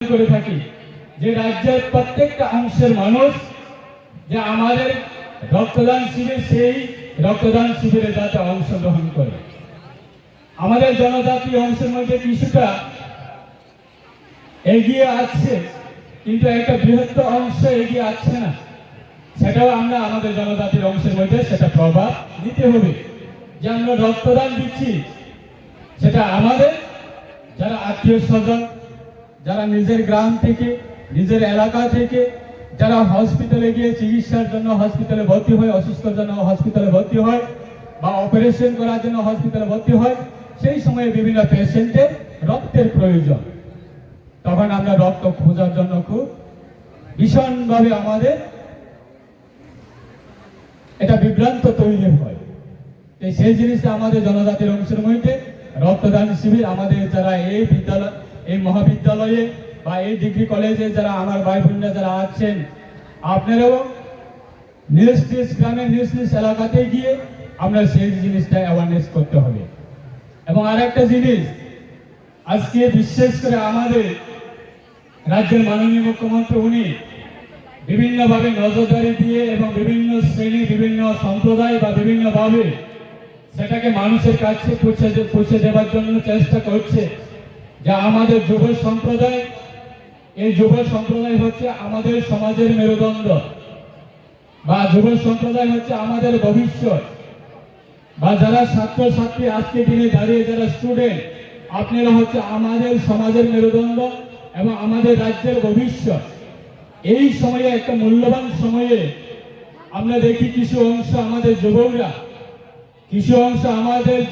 করে থাকি যে রাজ্যের প্রত্যেকটা অংশের মানুষ যে আমাদের রক্তদান শিবির সেই রক্তদান শিবিরে যাতে অংশগ্রহণ করে। আমাদের জনজাতি অংশের মধ্যে কিছুটা এগিয়ে আছে, কিন্তু একটা বৃহত্তর অংশ এগিয়ে আছে না, সেটাও আমরা আমাদের জনজাতির অংশের মধ্যে সেটা প্রভাব দিতে হবে। যে আমরা রক্তদান দিচ্ছি সেটা আমাদের যারা আত্মীয় স্বজন, যারা নিজের গ্রাম থেকে নিজের এলাকা থেকে যারা হসপিটালে গিয়ে চিকিৎসার জন্য হসপিটালে ভর্তি হয়, অসুস্থর জন্য হসপিটালে ভর্তি হয় বা অপারেশন করার জন্য হসপিটালে ভর্তি হয়, সেই সময়ে বিভিন্ন পেশেন্টের রক্তের প্রয়োজন। তখন আমরা রক্ত খোঁজার জন্য খুব ভীষণভাবে আমাদের এটা বিভ্রান্ত তৈরি হয়। সেই জিনিসটা আমাদের জনজাতির অংশের মধ্যে রক্তদান শিবির আমাদের যারা এই বিদ্যালয় এই মহাবিদ্যালয়ে বা এই ডিগ্রি কলেজে যারা আমার ভাই বোনরা যারা আছেন, আপনারাও নিজ নিজ গ্রামে নিজ নিজ এলাকাতে গিয়ে আমরা সেই জিনিসটা অ্যাওয়ারনেস করতে হবে। এবং আরেকটা জিনিস, আজকে বিশেষ করে আমাদের রাজ্যের মাননীয় মুখ্যমন্ত্রী উনি বিভিন্নভাবে নজরদারি দিয়ে এবং বিভিন্ন শ্রেণী বিভিন্ন সম্প্রদায় বা বিভিন্নভাবে সেটাকে মানুষের কাছে পৌঁছে দেওয়ার জন্য চেষ্টা করছে। যা আমাদের যুব সম্প্রদায়, এই যুব সম্প্রদায় হচ্ছে আমাদের সমাজের মেরুদণ্ড, বা যুব সম্প্রদায় হচ্ছে আমাদের ভবিষ্যৎ, বা যারা ছাত্রছাত্রী আজকে দিনে দাঁড়িয়ে যারা স্টুডেন্ট, আপনারা হচ্ছে আমাদের সমাজের মেরুদণ্ড এবং আমাদের রাজ্যের ভবিষ্যৎ। এই সময়ে একটা মূল্যবান সময়ে আমরা দেখি কিছু অংশ আমাদের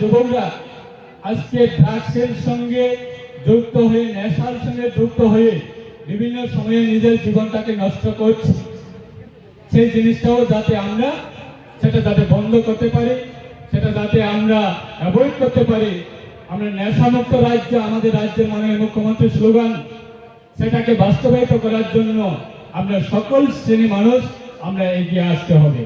যুবকরা আজকে ড্রাগসের সঙ্গে যুক্ত হয়ে, নেশার সঙ্গে যুক্ত হয়ে বিভিন্ন সময়ে নিজের জীবনটাকে নষ্ট করছে। সেই জিনিসটাও যাতে আমরা সেটা যাতে বন্ধ করতে পারি, সেটা যাতে আমরা অ্যাভয়েড করতে পারি। আমরা নেশামুক্ত রাজ্য, আমাদের রাজ্যের মাননীয় মুখ্যমন্ত্রীর স্লোগান, সেটাকে বাস্তবায়িত করার জন্য আমরা সকল শ্রেণী মানুষ আমরা এগিয়ে আসতে হবে।